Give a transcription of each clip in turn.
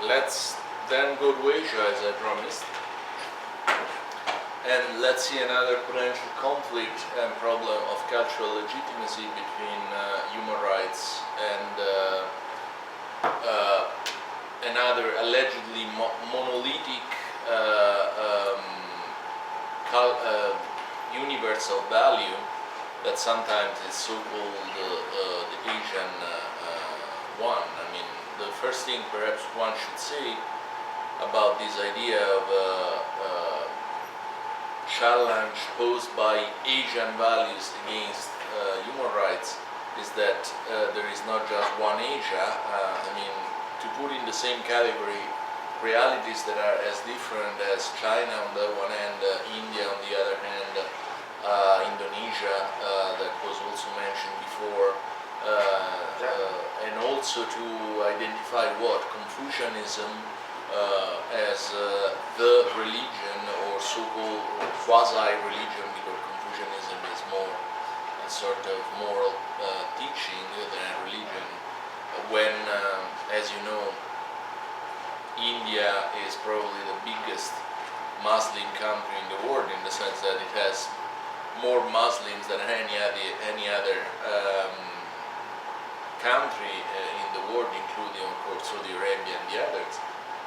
let's then go to Asia as I promised, and let's see another potential conflict and problem of cultural legitimacy between human rights and another allegedly monolithic universal value that sometimes is so-called the Asian one. I mean, the first thing perhaps one should say about this idea of challenge posed by Asian values against human rights is that there is not just one Asia. I mean, to put in the same category realities that are as different as China on the one hand, India on the other hand, Indonesia that was also mentioned before, and also to identify what Confucianism as the religion or so-called quasi-religion, because Confucianism is more a sort of moral teaching than religion, when, as you know, India is probably the biggest Muslim country in the world, in the sense that it has more Muslims than any other country in the world, including of course Saudi Arabia and the others,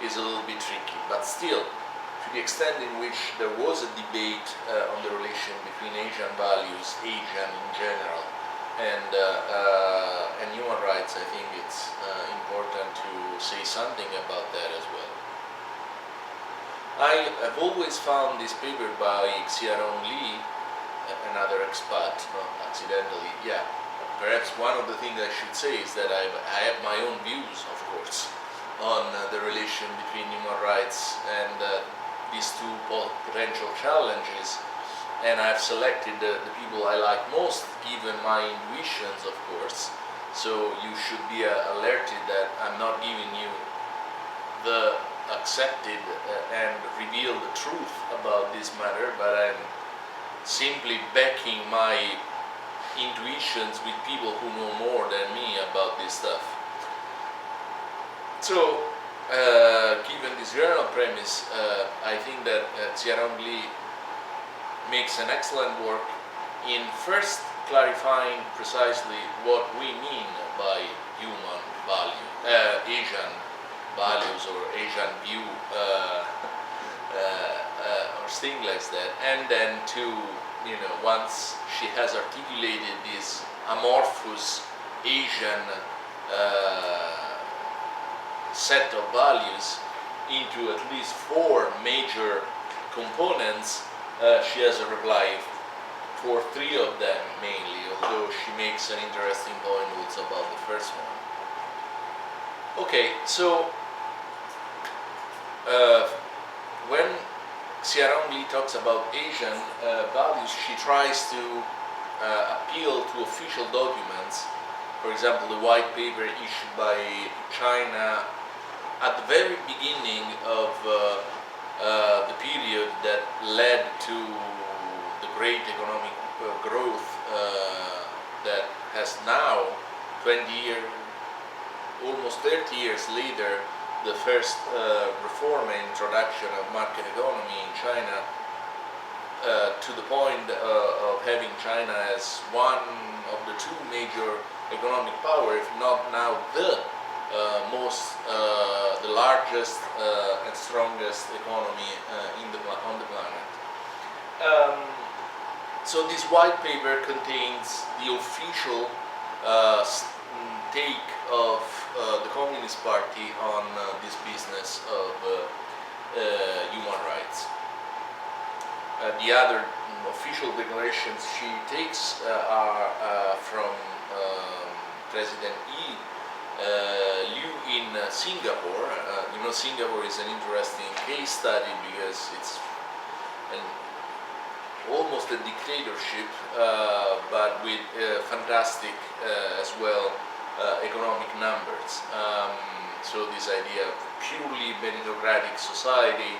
is a little bit tricky. But still, to the extent in which there was a debate on the relation between Asian values, Asian in general, and human rights, I think it's important to say something about that as well. I have always found this paper by Xiaorong Li, another expat, not accidentally, perhaps one of the things I should say is that I have my own views, of course, on the relation between human rights and these two potential challenges, and I've selected the people I like most, given my intuitions, of course, so you should be alerted that I'm not giving you the accepted and revealed truth about this matter, but I'm simply backing my intuitions with people who know more than me about this stuff. So, given this general premise, I think that Xiaorong Li makes an excellent work in first clarifying precisely what we mean by human value, Asian values or Asian view, or things like that, and then to, once she has articulated this amorphous Asian set of values into at least 4 major components, she has a reply for 3 of them mainly, although she makes an interesting point also about the first one. Okay, so when Xiaorong Li talks about Asian values, she tries to appeal to official documents. For example, the white paper issued by China at the very beginning of the period that led to the great economic growth that has now, 20 years, almost 30 years later, the first reform and introduction of market economy in China, to the point of having China as one of the 2 major economic power, if not now the the largest and strongest economy on the planet. So this white paper contains the official take of the Communist Party on this business of human rights. The other official declarations she takes are from President Liu in Singapore. Singapore is an interesting case study because it's almost a dictatorship, but with fantastic as well economic numbers. So this idea of purely meritocratic society,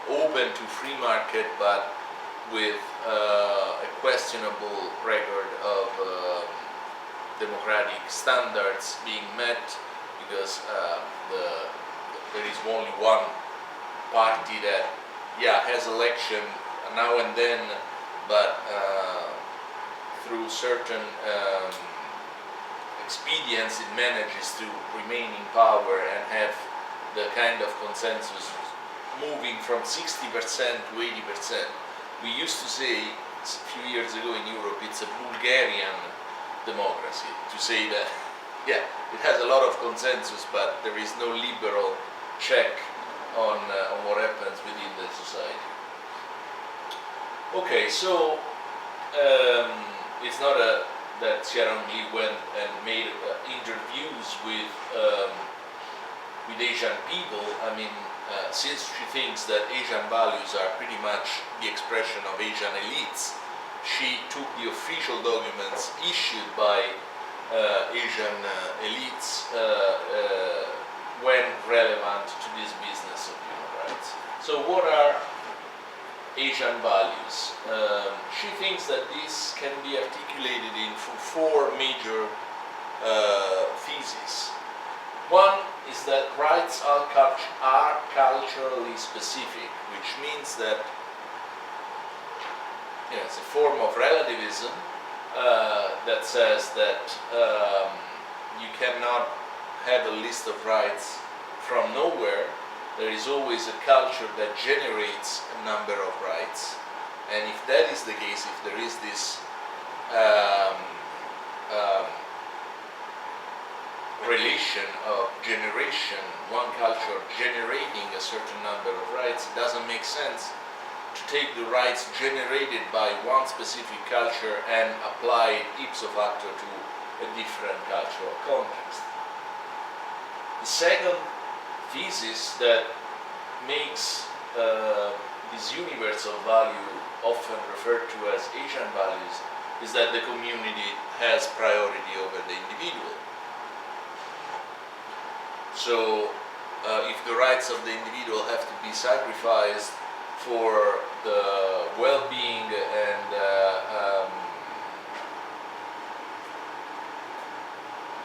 open to free market, but with a questionable record of democratic standards being met, because there is only one party that has election now and then, but through certain expedients it manages to remain in power and have the kind of consensus moving from 60% to 80%. We used to say a few years ago in Europe it's a Bulgarian democracy, to say that it has a lot of consensus, but there is no liberal check on what happens within the society. Okay, so it's not that Caranti went and made interviews with Asian people. I mean, since she thinks that Asian values are pretty much the expression of Asian elites, she took the official documents issued by Asian elites when relevant to this business of human rights. So what are Asian values? She thinks that this can be articulated in four major theses. One is that rights are culturally specific, which means that it's a form of relativism that says that you cannot have a list of rights from nowhere. There is always a culture that generates a number of rights, and if that is the case, if there is this relation of generation, one culture generating a certain number of rights, it doesn't make sense to take the rights generated by one specific culture and apply it ipso facto to a different cultural context. The second thesis that makes this universal value, often referred to as Asian values, is that the community has priority over the individual. So if the rights of the individual have to be sacrificed for the well-being and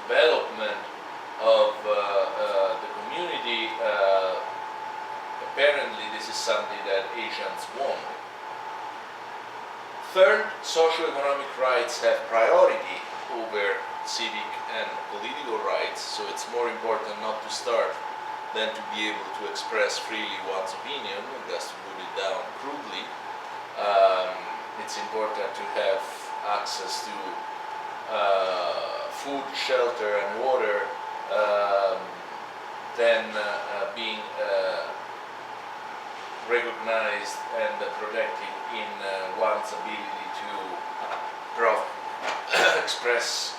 development of the community, apparently this is something that Asians want. Third, socio-economic rights have priority over civic and political rights, so it's more important not to starve than to be able to express freely one's opinion, just to put it down crudely. It's important to have access to food, shelter and water, then being recognized and protected in one's ability to express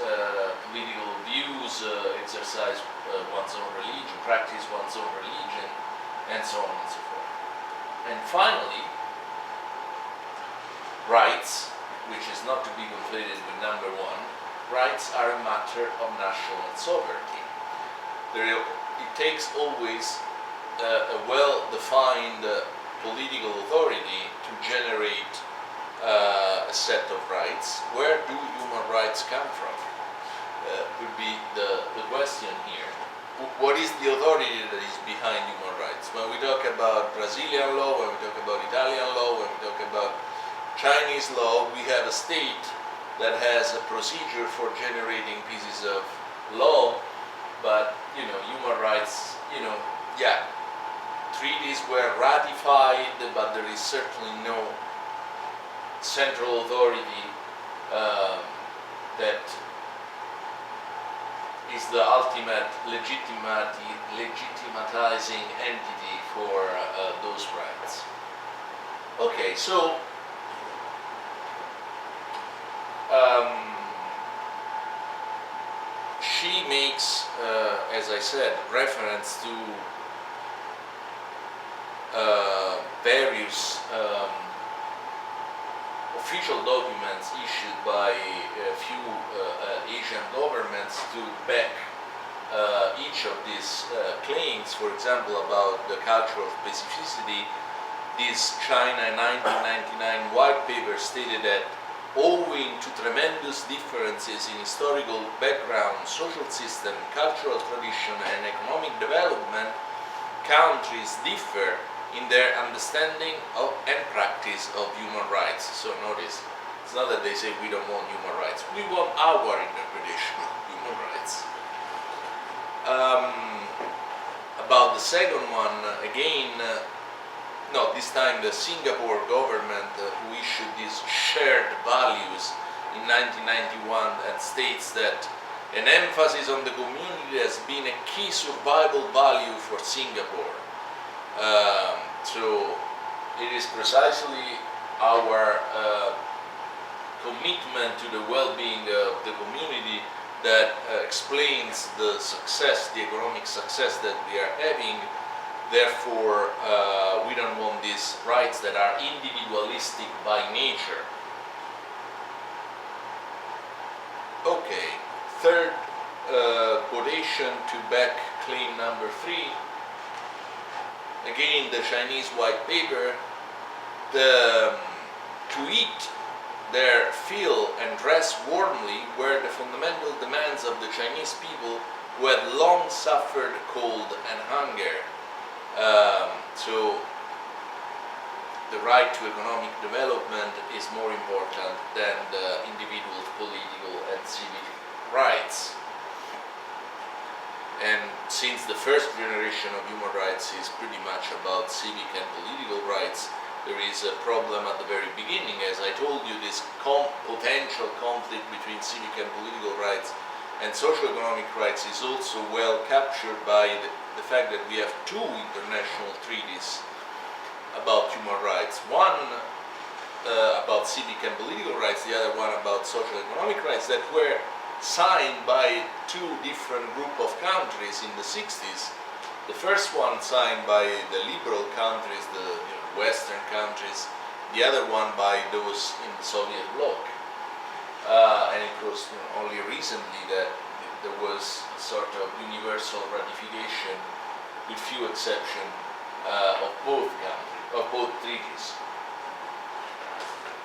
political views, exercise one's own religion, practice one's own religion, and so on and so forth. And finally, rights, which is not to be conflated with number one, rights are a matter of national sovereignty. It takes always a well-defined political authority to generate a set of rights. Where do human rights come from? Would be the question here. What is the authority that is behind human rights? When we talk about Brazilian law, when we talk about Italian law, when we talk about Chinese law, we have a state that has a procedure for generating pieces of law, but human rights, treaties were ratified, but there is certainly no central authority that is the ultimate legitimatizing entity for those rights. Okay, so she makes, as I said, reference to various official documents issued by a few Asian governments to back each of these claims. For example, about the cultural specificity, this China 1999 white paper stated that owing to tremendous differences in historical background, social system, cultural tradition, and economic development, countries differ in their understanding of and practice of human rights. So notice, it's not that they say we don't want human rights, we want our interpretation of human rights. About the second one, again, no, this time the Singapore government who issued these shared values in 1991 and states that an emphasis on the community has been a key survival value for Singapore. So it is precisely our commitment to the well-being of the community that explains the success, the economic success that we are having. Therefore, we don't want these rights that are individualistic by nature. Okay, third quotation to back claim number 3. Again, the Chinese white paper. To eat, their feel and dress warmly were the fundamental demands of the Chinese people who had long suffered cold and hunger. So the right to economic development is more important than the individual's political and civic rights. And since the first generation of human rights is pretty much about civic and political rights, there is a problem at the very beginning. As I told you, this potential conflict between civic and political rights and socio-economic rights is also well captured by the fact that we have 2 international treaties about human rights. One about civic and political rights, the other one about socio-economic rights, that were signed by 2 different group of countries in the 60s. The first one signed by the liberal countries, the Western countries, the other one by those in the Soviet bloc. And it was only recently that there was a sort of universal ratification, with few exceptions, of both treaties.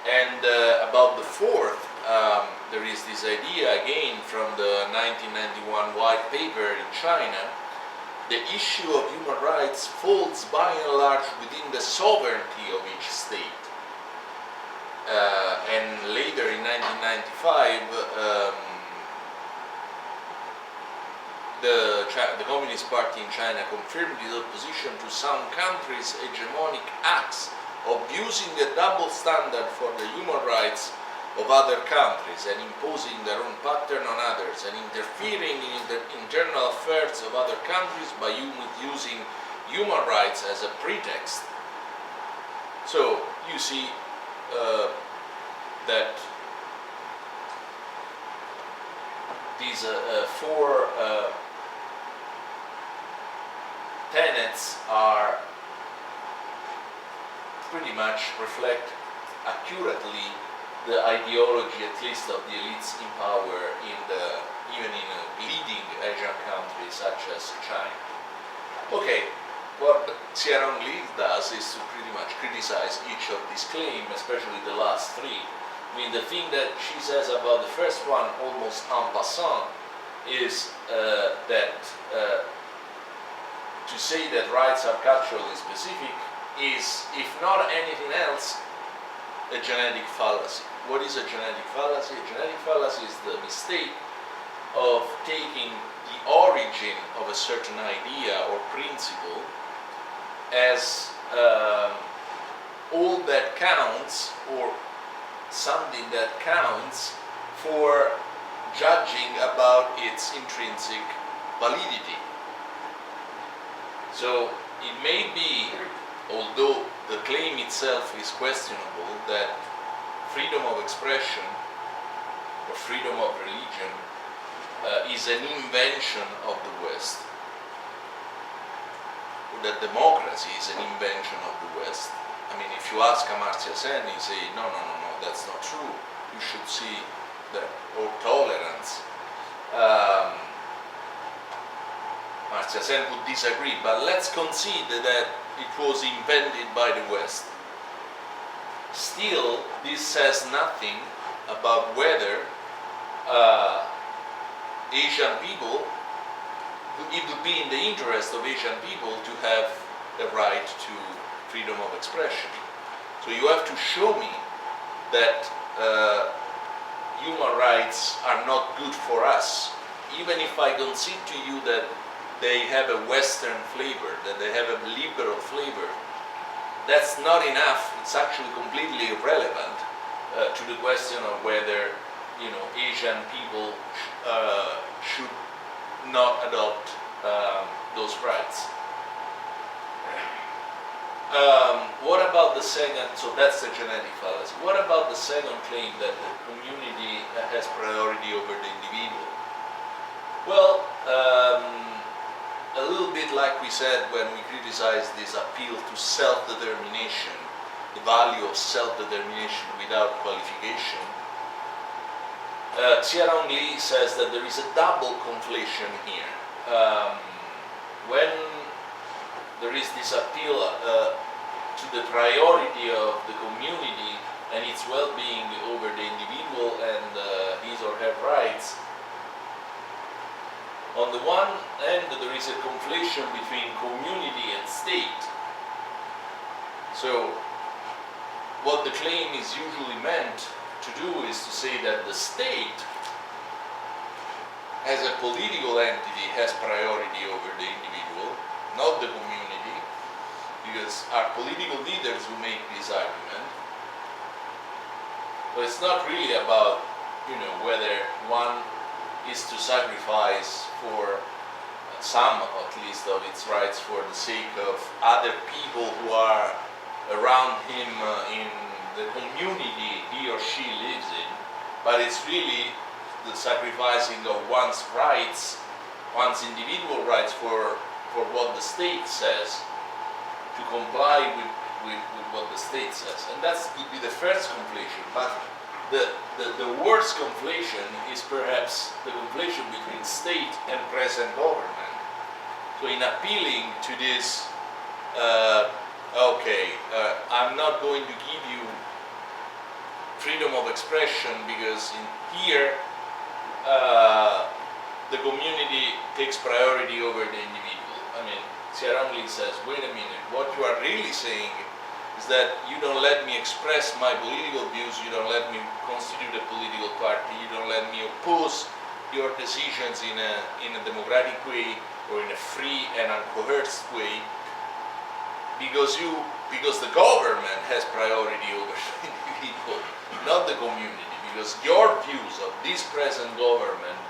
And about the fourth, there is this idea again from the 1991 white paper in China. The issue of human rights falls by and large within the sovereignty of each state. And later in 1995, the Communist Party in China confirmed its opposition to some countries' hegemonic acts, abusing the double standard for the human rights of other countries and imposing their own pattern on others, and interfering in the internal affairs of other countries by using human rights as a pretext. So you see that these 4 tenets are pretty much reflect accurately the ideology, at least of the elites in power even in leading Asian countries such as China. Okay, what Caranti does is to pretty much criticize each of these claims, especially the last 3. I mean, the thing that she says about the first one, almost en passant, is that to say that rights are culturally specific is, if not anything else, a genetic fallacy. What is a genetic fallacy? A genetic fallacy is the mistake of taking the origin of a certain idea or principle as all that counts, or something that counts for judging about its intrinsic validity. So it may be, although the claim itself is questionable, that freedom of expression or freedom of religion is an invention of the West, or that democracy is an invention of the West. I mean, if you ask Amartya Sen, he say, no, that's not true. You should see that, or tolerance. Amartya Sen would disagree, but let's concede that it was invented by the West. Still, this says nothing about whether Asian people, it would be in the interest of Asian people to have the right to freedom of expression. So you have to show me that human rights are not good for us, even if I concede to you that they have a Western flavor, that they have a liberal flavor. That's not enough. It's actually completely irrelevant to the question of whether, you know, Asian people should not adopt those rights. What about the second? So that's the genetic fallacy. What about the second claim that the community has priority over the individual? Well, a little bit like we said when we criticized this appeal to self-determination, the value of self-determination without qualification. Caranti Li says that there is a double conflation here. When there is this appeal to the priority of the community and its well-being over the individual and his or her rights, on the one hand there is a conflation between community and state. So what the claim is usually meant to do is to say that the state as a political entity has priority over the individual, not the community, because our political leaders who make this argument. But it's not really about, you know, whether one is to sacrifice for some, at least, of its rights for the sake of other people who are around him in the community he or she lives in, but it's really the sacrificing of one's rights, one's individual rights for what the state says, to comply with what the state says. And that could be the first conflation, but the worst conflation is perhaps the conflation between state and present government. So in appealing to this, I'm not going to give you freedom of expression because in here the community takes priority over the individual. I mean, Caranti Li says, wait a minute, what you are really saying is that you don't let me express my political views, you don't let me constitute a political party, you don't let me oppose your decisions in a democratic way or in a free and uncoerced way, because the government has priority over the individual, not the community, because your views of this present government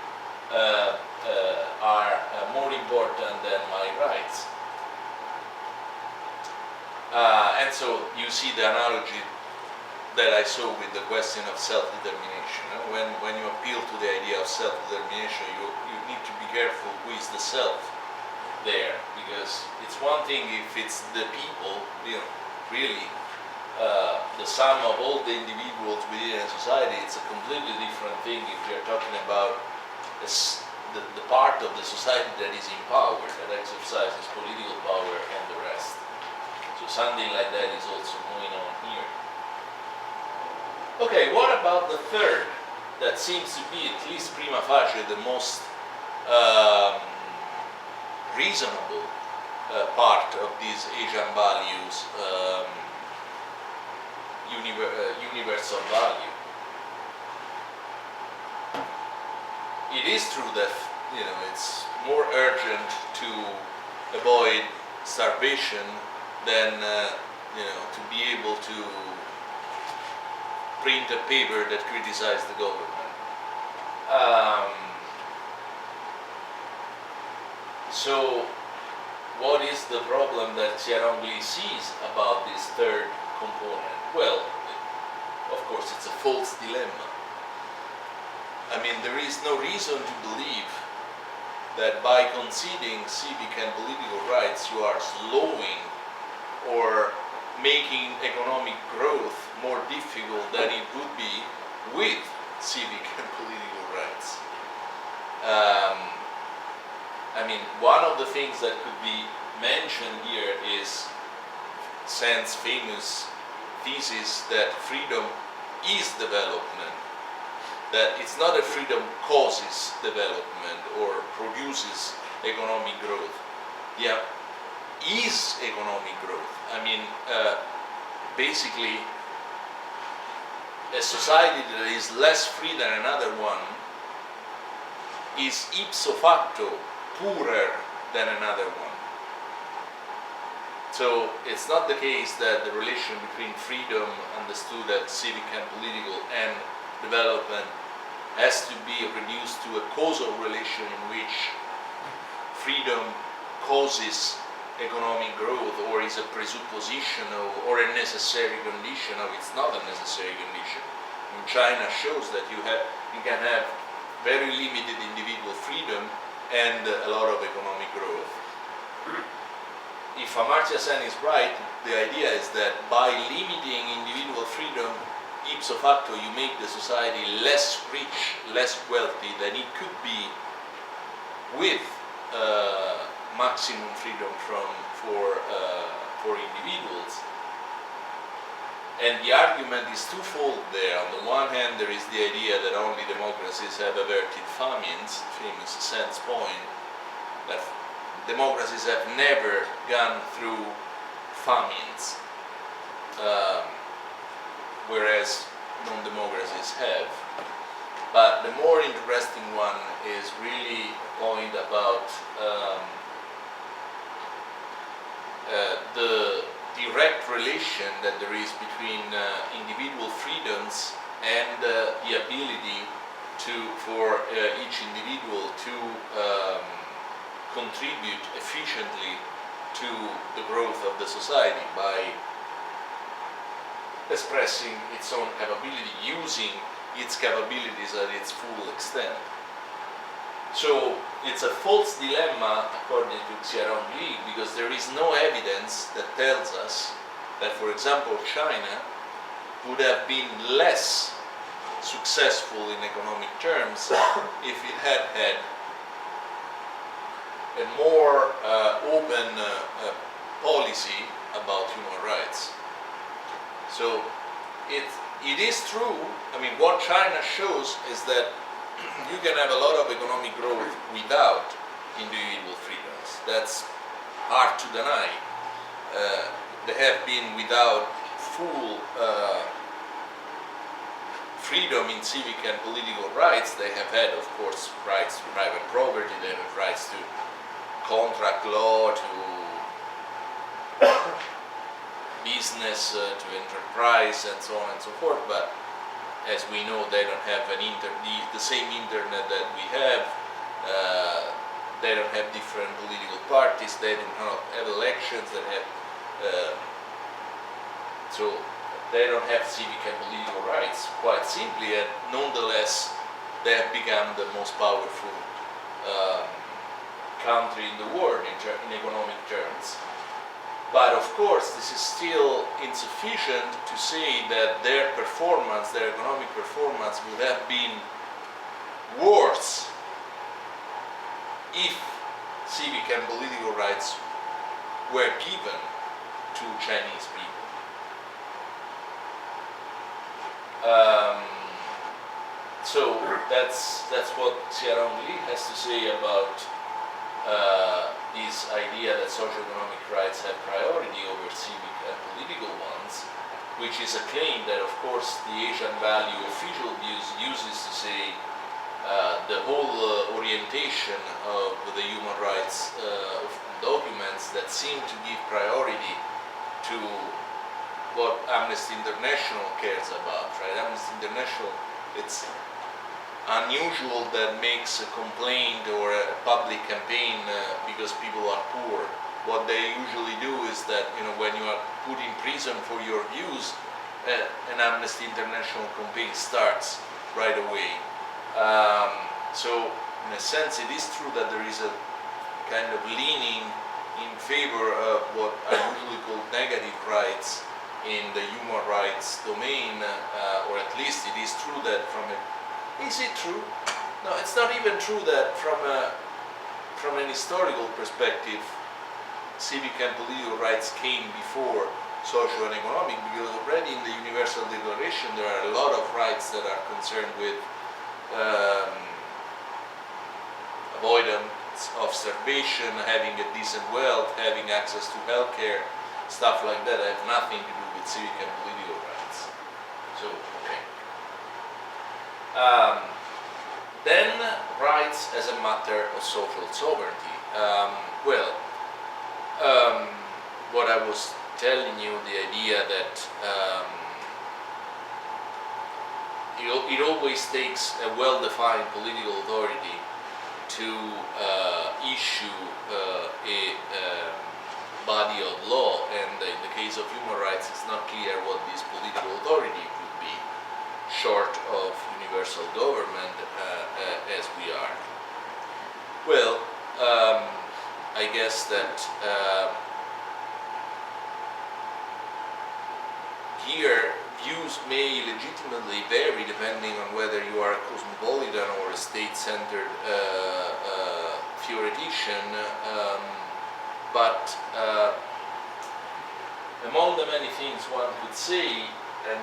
are more important than my rights. And so you see the analogy that I saw with the question of self-determination. When you appeal to the idea of self-determination, you need to be careful who is the self there, because it's one thing if it's the people, you know, really the sum of all the individuals within a society. It's a completely different thing if we are talking about the part of the society that is in power, that exercises political power and the rest. So something like that is also going on here. Okay, what about the third, that seems to be, at least prima facie, the most reasonable part of these Asian values, universal value. It is true that, you know, it's more urgent to avoid starvation than you know, to be able to print a paper that criticizes the government. So what is the problem that Caranti Li sees about this third component? Well, of course, it's a false dilemma. I mean, there is no reason to believe that by conceding civic and political rights you are slowing or making economic growth more difficult than it would be with civic and political rights. I mean, one of the things that could be mentioned here is Sand's famous thesis that freedom is development that it's not that freedom causes development or produces economic growth. Yeah, is economic growth. I mean, basically, a society that is less free than another one is ipso facto poorer than another one. So it's not the case that the relation between freedom, understood as civic and political, and development has to be reduced to a causal relation in which freedom causes economic growth, or is a presupposition of, or a necessary condition of. It's not a necessary condition. And China shows that you can have very limited individual freedom and a lot of economic growth. If Amartya Sen is right, the idea is that by limiting individual freedom, ipso facto you make the society less rich, less wealthy than it could be with maximum freedom for individuals. And the argument is twofold there. On the one hand, there is the idea that only democracies have averted famines, famous Sen's point, that democracies have never gone through famines, whereas non-democracies have. But the more interesting one is really a point about the direct relation that there is between individual freedoms and the ability for each individual to contribute efficiently to the growth of the society by expressing its own capability, using its capabilities at its full extent. So it's a false dilemma, according to Caranti, because there is no evidence that tells us that, for example, China would have been less successful in economic terms if it had had a more open policy about human rights. So it is true. I mean, what China shows is that you can have a lot of economic growth without individual freedoms. That's hard to deny. They have been without full freedom in civic and political rights. They have had, of course, rights to private property, they have rights to contract law, to business, to enterprise, and so on and so forth, but as we know, they don't have the same internet that we have. They don't have different political parties. They don't have elections. So they don't have civic and political rights, quite simply. And nonetheless, they have become the most powerful country in the world in economic terms. But of course, this is still insufficient to say that their performance, their economic performance, would have been worse if civic and political rights were given to Chinese people. So that's what Caranti has to say about this idea that socio-economic rights have priority over civic and political ones, which is a claim that, of course, the Asian Value official uses to say the whole orientation of the human rights documents that seem to give priority to what Amnesty International cares about, right? Amnesty International, it's unusual that makes a complaint or a public campaign because people are poor. What they usually do is that, when you are put in prison for your views, an Amnesty International campaign starts right away. So in a sense, it is true that there is a kind of leaning in favor of what are usually called negative rights in the human rights domain, or at least it is true that is it true? No, it's not even true that from an historical perspective, civic and political rights came before social and economic, because already in the Universal Declaration there are a lot of rights that are concerned with um, avoidance of starvation, having a decent wealth, having access to healthcare, stuff like that have nothing to do with civic and political rights. So, okay. Then, rights as a matter of social sovereignty. Well, what I was telling you, the idea that it always takes a well-defined political authority to issue a body of law, and in the case of human rights, it's not clear what this political authority could be, short of universal government as we are. Well, I guess that here views may legitimately vary depending on whether you are a cosmopolitan or a state-centered theoretician, but among the many things one could say, and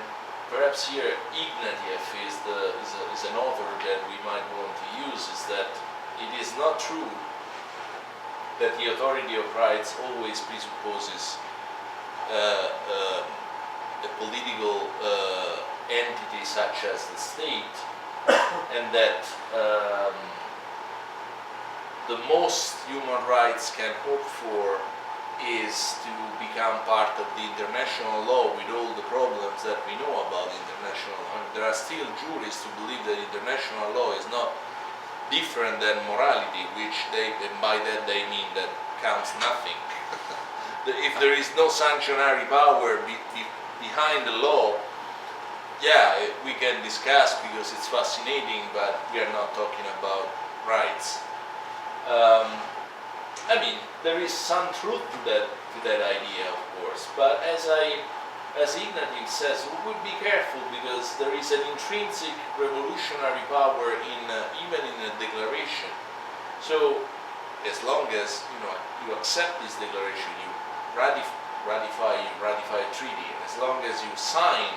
perhaps here Ignatieff is an author that we might want to use, is that it is not true that the authority of rights always presupposes a political entity such as the state, and that the most human rights can hope for is to become part of the international law with all the problems that we know about international law. There are still juries to believe that international law is not different than morality, which and by that they mean that counts nothing. If there is no sanctionary power behind the law, yeah, we can discuss because it's fascinating, but we are not talking about rights. I mean, there is some truth to that idea, of course, but as Ignatieff says, we would be careful because there is an intrinsic revolutionary power even in a declaration. So, as long as you accept this declaration, you ratify a treaty, and as long as you sign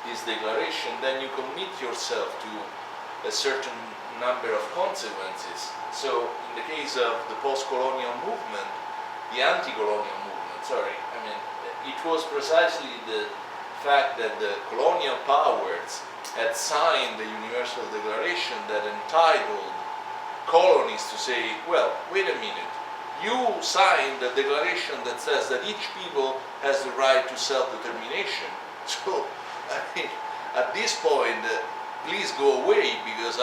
this declaration, then you commit yourself to a certain number of consequences. So, in the case of the post-colonial movement, the anti-colonial movement, it was precisely the fact that the colonial powers had signed the Universal Declaration that entitled colonies to say, well, wait a minute, you signed a declaration that says that each people has the right to self-determination. So, at this point, please go away, because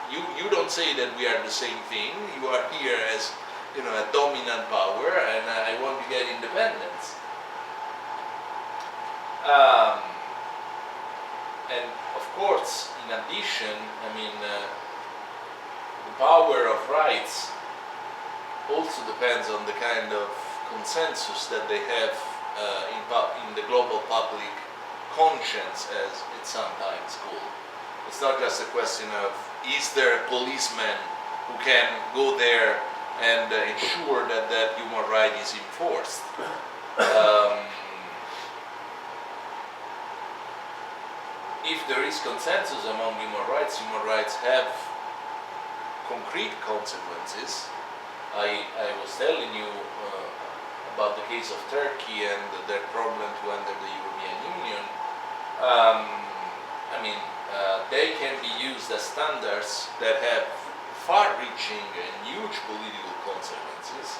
you don't say that we are the same thing. You are here as a dominant power, and I want to get independence. And of course, in addition, the power of rights also depends on the kind of consensus that they have in the global public conscience, as it's sometimes called. It's not just a question of, is there a policeman who can go there and ensure that that human right is enforced? If there is consensus among human rights have concrete consequences. I was telling you about the case of Turkey and their problem to enter the European Union. They can be used as standards that have far-reaching and huge political consequences.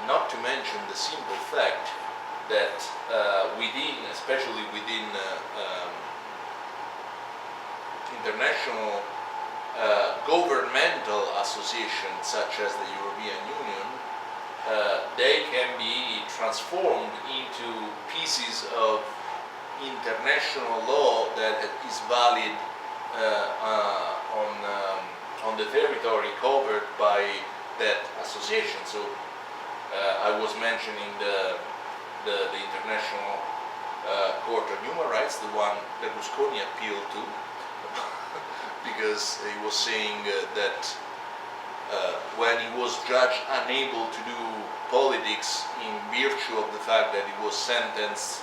Not to mention the simple fact that especially within international governmental associations such as the European Union, they can be transformed into pieces of international law that is valid on the territory covered by that association. So I was mentioning the International Court of Human Rights, the one that Berlusconi appealed to, because he was saying that when he was judged unable to do politics in virtue of the fact that he was sentenced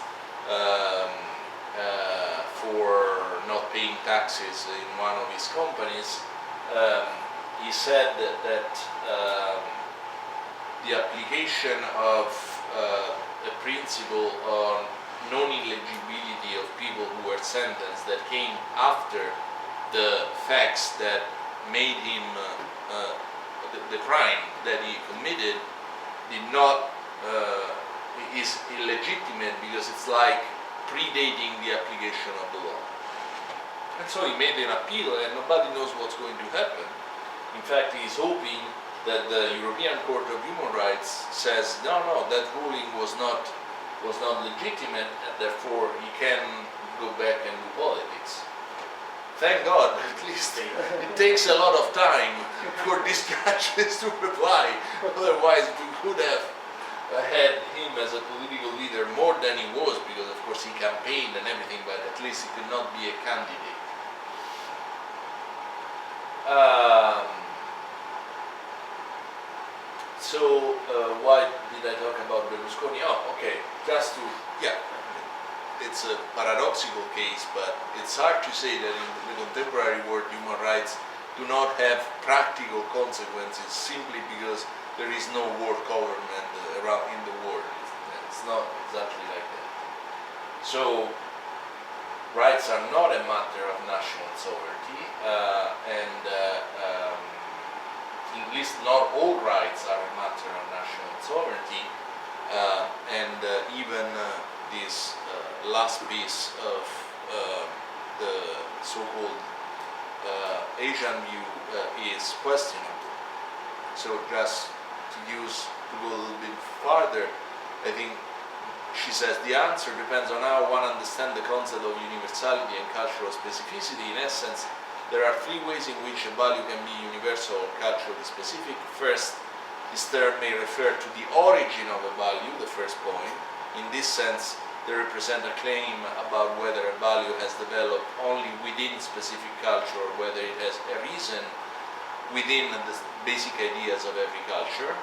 for not paying taxes in one of his companies, he said that the application of a principle on non-eligibility of people who were sentenced that came after the facts that made him the crime that he committed did not is illegitimate because it's like predating the application of the law. And so he made an appeal, and nobody knows what's going to happen. In fact, he's hoping that the European Court of Human Rights says no, that ruling was not legitimate, and therefore he can go back and do politics. Thank God, at least it takes a lot of time for these judges to reply. Otherwise, we could have had him as a political leader more than he was, because of course he campaigned and everything, but at least he could not be a candidate. So why did I talk about Berlusconi? Oh, okay, just to, it's a paradoxical case, but it's hard to say that in the contemporary world human rights do not have practical consequences simply because there is no world government around in the world. It's not exactly like that. So rights are not a matter of national sovereignty, and at least not all rights are a matter of national sovereignty, and even this last piece of the so-called Asian view is questionable. So just to go a little bit farther, I think she says the answer depends on how one understands the concept of universality and cultural specificity. In essence, there are three ways in which a value can be universal or culturally specific. First, this term may refer to the origin of a value, the first point. In this sense, they represent a claim about whether a value has developed only within specific culture or whether it has arisen within the basic ideas of every culture.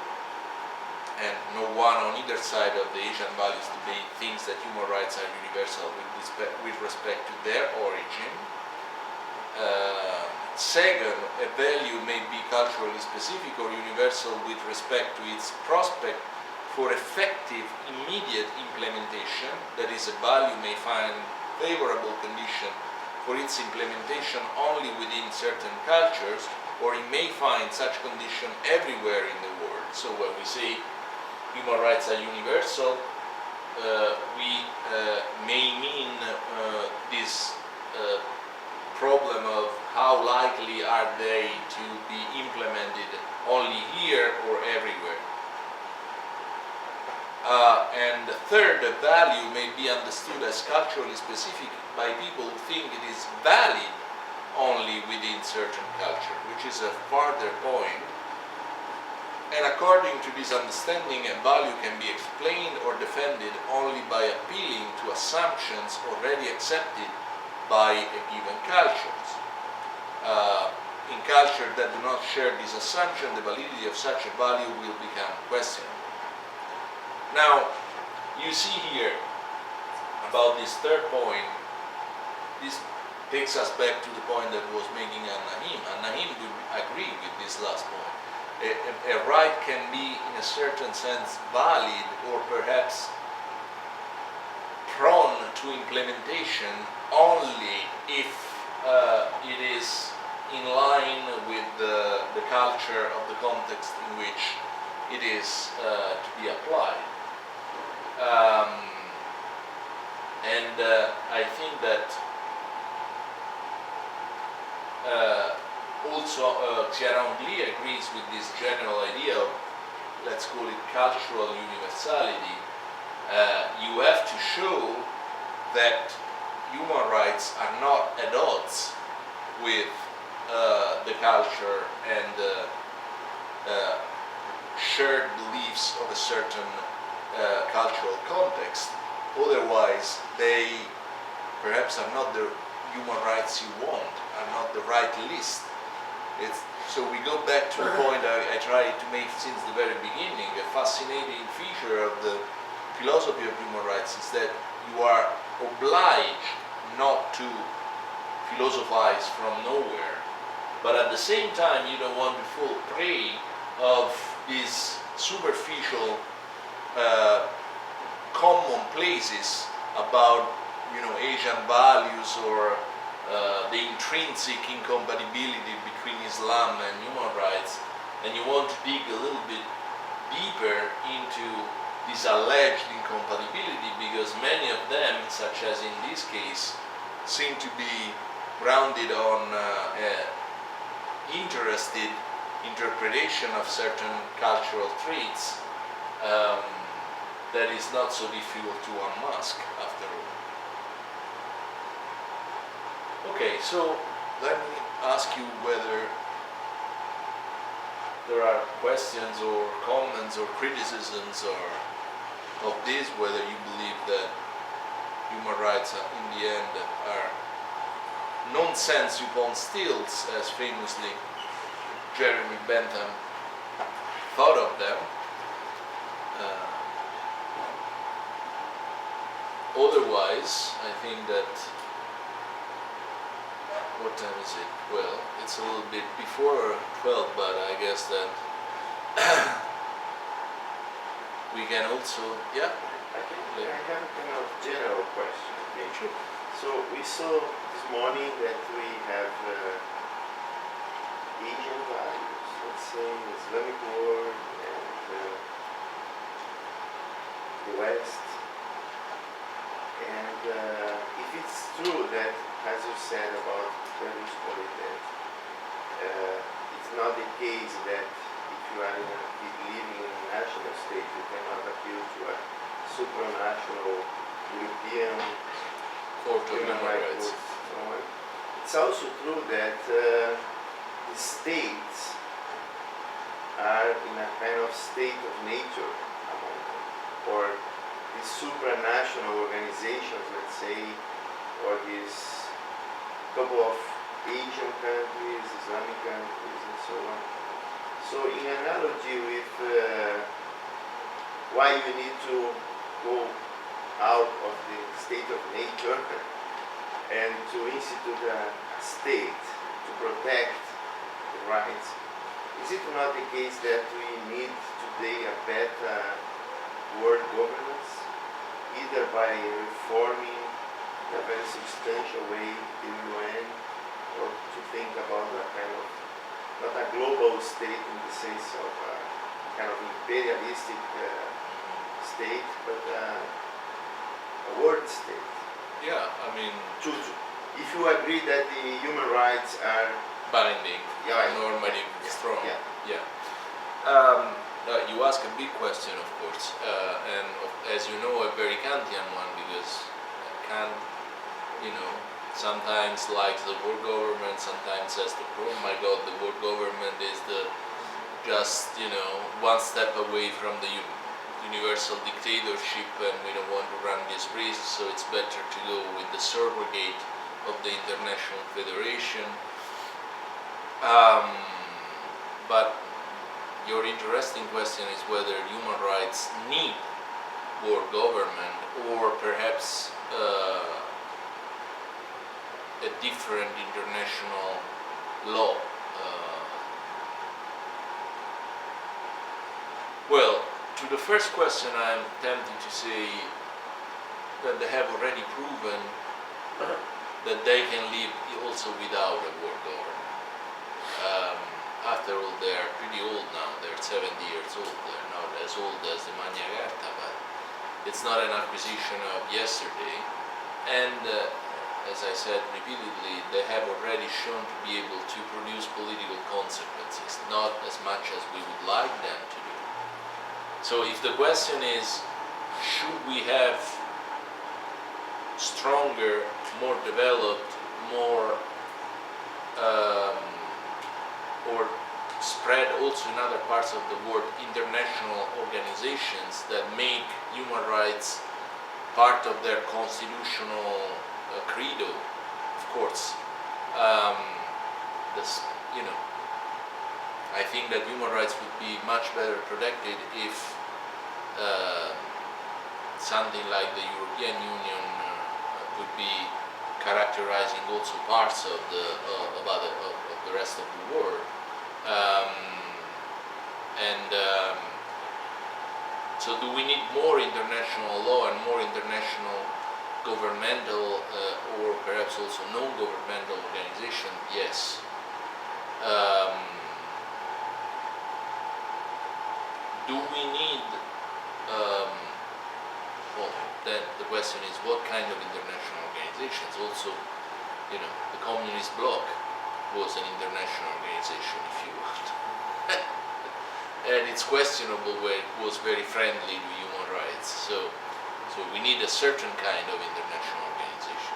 And no one on either side of the Asian values debate thinks that human rights are universal with respect to their origin. Second, a value may be culturally specific or universal with respect to its prospect for effective, immediate implementation. That is, a value may find favorable condition for its implementation only within certain cultures, or it may find such condition everywhere in the world. So when we say human rights are universal, we may mean this problem of how likely are they to be implemented only here or everywhere. And third, a value may be understood as culturally specific by people who think it is valid only within certain culture, which is a further point. And according to this understanding, a value can be explained or defended only by appealing to assumptions already accepted by a given culture. In cultures that do not share this assumption, the validity of such a value will become questionable. Now, you see here about this third point, this takes us back to the point that was making An-Nahim. An-Nahim would agree with this last point. A right can be, in a certain sense, valid or perhaps prone to implementation only if it is in line with the culture of the context in which it is to be applied. And I think that also Caranti agrees with this general idea of, let's call it, cultural universality. You have to show that human rights are not at odds with the culture and shared beliefs of a certain cultural context. Otherwise, they perhaps are not the human rights you want, are not the right list. So we go back to the point I tried to make since the very beginning. A fascinating feature of the philosophy of human rights is that you are obliged not to philosophize from nowhere, but at the same time you don't want to fall prey of these superficial commonplaces about Asian values or the intrinsic incompatibility between Islam and human rights, and you want to dig a little bit deeper into this alleged incompatibility, because many of them, such as in this case, seem to be grounded on interested interpretation of certain cultural traits that is not so difficult to unmask after all. Okay, so let me ask you whether there are questions or comments or criticisms or of this, whether you believe that human rights in the end are nonsense upon stilts, as famously Jeremy Bentham thought of them. Otherwise, I think that, what time is it? Well, it's a little bit before 12, but I guess that we can also, yeah? I have a kind of general question. Okay? Sure. So we saw this morning that we have Asian values, let's say Islamic world and the West. And if it's true that, as you said about Berlusconi, that it's not the case that if you are living in a national state, you cannot appeal to a supranational European Court of Human Rights. Court. It's also true that the states are in a kind of state of nature among them, or these supranational organizations, let's say, or these couple of Asian countries, Islamic countries, and so on. So in analogy with why you need to go out of the state of nature and to institute a state to protect the rights, is it not the case that we need today a better world governance, either by reforming in a very substantial way the UN, or to think about a kind of, not a global state in the sense of a kind of imperialistic state, but a world state? Yeah, I mean, if you agree that the human rights are binding, yeah, normative, strong. Yeah. You ask a big question, of course, and as you know, a very Kantian one, because Kant, sometimes likes the world government, sometimes says oh my God, the world government is just one step away from the universal dictatorship, and we don't want to run this risk, so it's better to go with the surrogate of the International Federation. But your interesting question is whether human rights need world government, or perhaps a different international law. Well, to the first question, I'm tempted to say that they have already proven that they can live also without a world government. After all, they're pretty old now. They're 70 years old. They're not as old as the Magna Carta, but it's not an acquisition of yesterday. And as I said repeatedly, they have already shown to be able to produce political consequences, not as much as we would like them to do. So if the question is, should we have stronger, more developed, more or spread also in other parts of the world, international organizations that make human rights part of their constitutional credo, of course. I think that human rights would be much better protected if something like the European Union would be characterizing also parts of the rest of the world. And so do we need more international law and more international governmental or perhaps also non-governmental organization? Yes. Do we need, well, then the question is what kind of international organizations? Also, the communist bloc was an international organization, if you want. And it's questionable where it was very friendly to human rights. So we need a certain kind of international organization.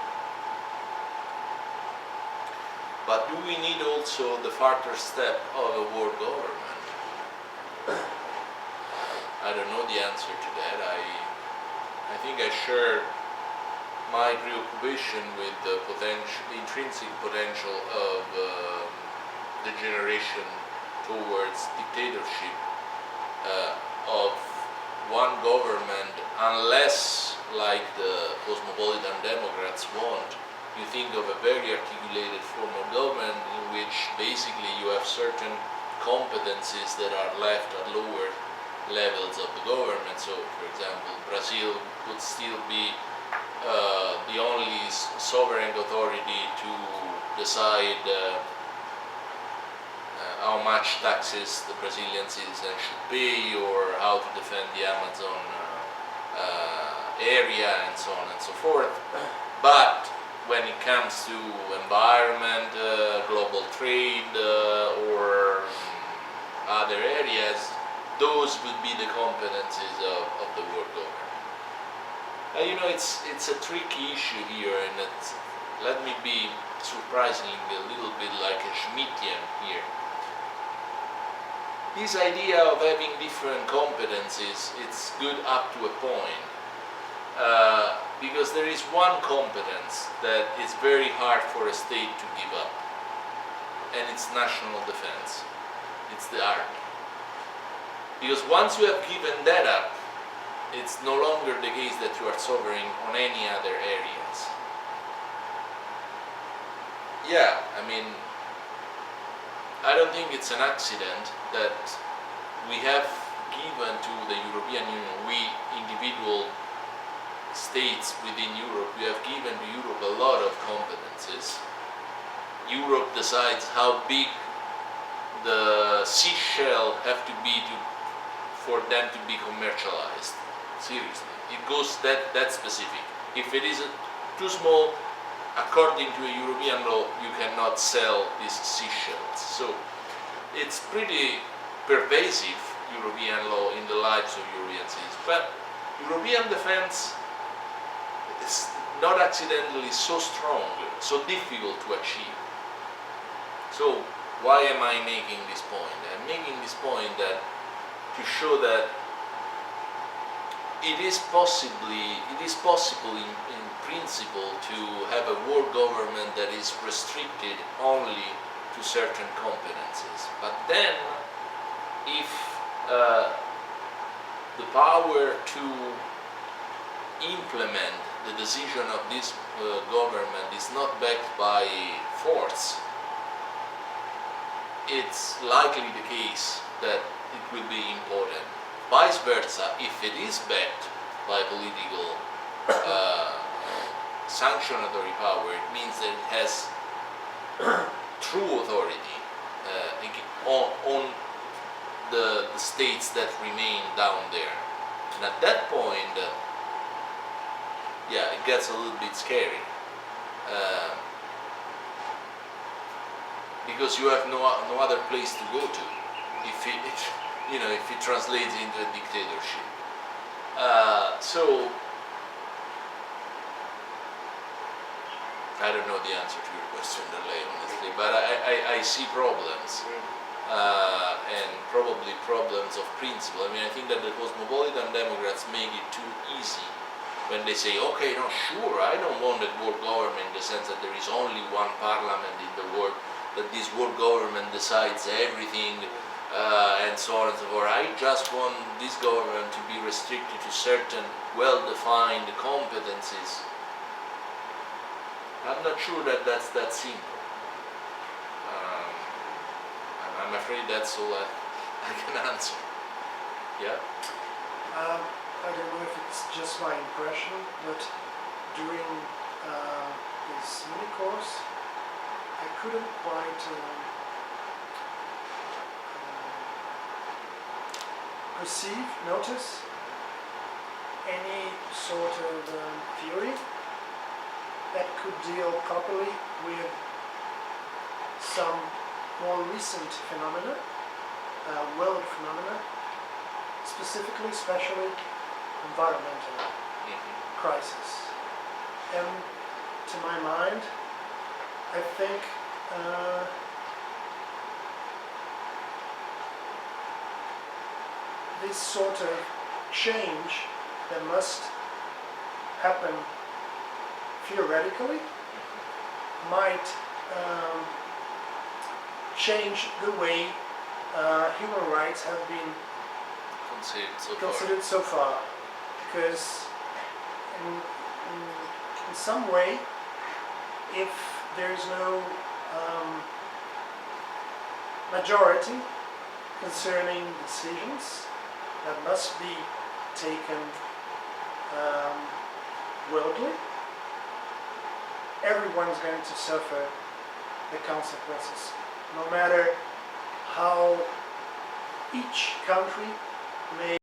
But do we need also the further step of a world government? I don't know the answer to that. I think I share my preoccupation with the intrinsic potential of degeneration towards dictatorship of one government, unless, like the cosmopolitan Democrats want, you think of a very articulated form of government in which basically you have certain competencies that are left at lower levels of the government. So, for example, Brazil would still be the only sovereign authority to decide how much taxes the Brazilian citizens should pay, or how to defend the Amazon area, and so on and so forth. But when it comes to environment, global trade, or other areas, those would be the competencies of the world government. It's a tricky issue here, and let me be surprisingly a little bit like a Schmittian here. This idea of having different competencies, it's good up to a point, because there is one competence that is very hard for a state to give up, and it's national defense. It's the army. Because once you have given that up, it's no longer the case that you are sovereign on any other areas. Yeah, I don't think it's an accident that we have given to the European Union, we individual states within Europe, we have given to Europe a lot of competences. Europe decides how big the seashell have to be for them to be commercialized. Seriously, it goes that specific. If it is too small, according to a European law, you cannot sell these seashells. So it's pretty pervasive, European law, in the lives of European citizens. But European defense is not accidentally so strong, so difficult to achieve. So why am I making this point? I'm making this point to show that it is possible in principle to have a world government that is restricted only to certain competencies. But then, if the power to implement the decision of this government is not backed by force, it's likely the case that it will be important. Vice versa, if it is backed by political sanctionatory power, it means that it has true authority on the states that remain down there. And at that point, it gets a little bit scary. Because you have no other place to go to if it translates into a dictatorship. So I don't know the answer to your question, honestly, but I see problems, and probably problems of principle. I think that the cosmopolitan Democrats make it too easy when they say, okay, no, sure, I don't want a world government in the sense that there is only one parliament in the world, that this world government decides everything, and so on and so forth. I just want this government to be restricted to certain well-defined competencies. I'm not sure that that's that simple. And I'm afraid that's all I can answer. Yeah. I don't know if it's just my impression, but during this mini course, I couldn't quite notice any sort of theory that could deal properly with some more recent phenomena, world phenomena, especially environmental crisis. And to my mind, I think this sort of change that must happen theoretically might change the way human rights have been considered so far. Because in some way, if there is no majority concerning decisions that must be taken worldly, everyone's going to suffer the consequences, no matter how each country may